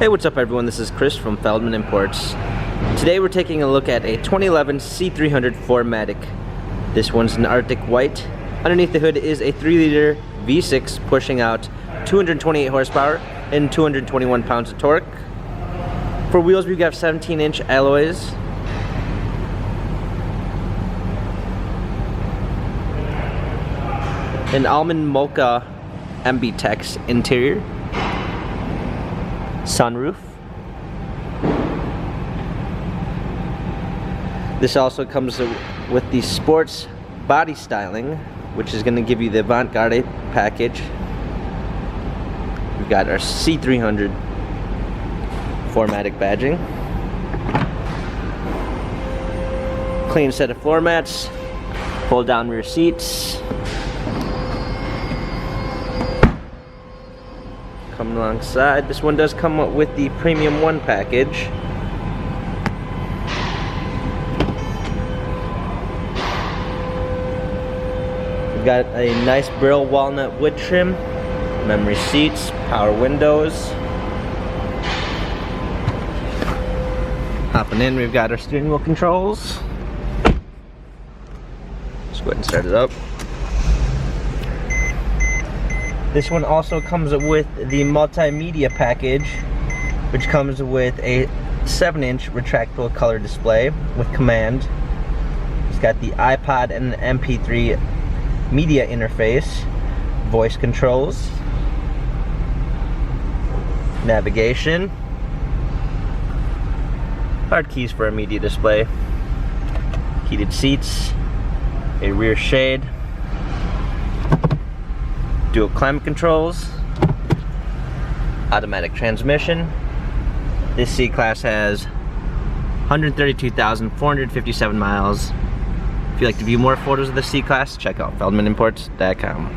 Hey, what's up everyone? This is Chris from Feldmann Imports. Today we're taking a look at a 2011 C300 4MATIC. This one's an Arctic white. Underneath the hood is a 3-liter V6 pushing out 228 horsepower and 221 pounds of torque. For wheels we got 17-inch alloys. An almond mocha MB-Tex interior. Sunroof. This also comes with the sports body styling, which is going to give you the avant-garde package. We've got our C300 4MATIC badging. Clean set of floor mats. Fold down rear seats. Coming alongside, this one does come up with the Premium 1 package. We've got a nice Brill walnut wood trim, memory seats, power windows. Hopping in, we've got our steering wheel controls. Let's go ahead and start it up. This one also comes with the multimedia package, which comes with a 7-inch retractable color display with command. It's got the iPod and the MP3 media interface, voice controls, navigation, hard keys for a media display, heated seats, a rear shade, dual climate controls, automatic transmission. This C-Class has 132,457 miles. If you'd like to view more photos of the C-Class, check out feldmanimports.com.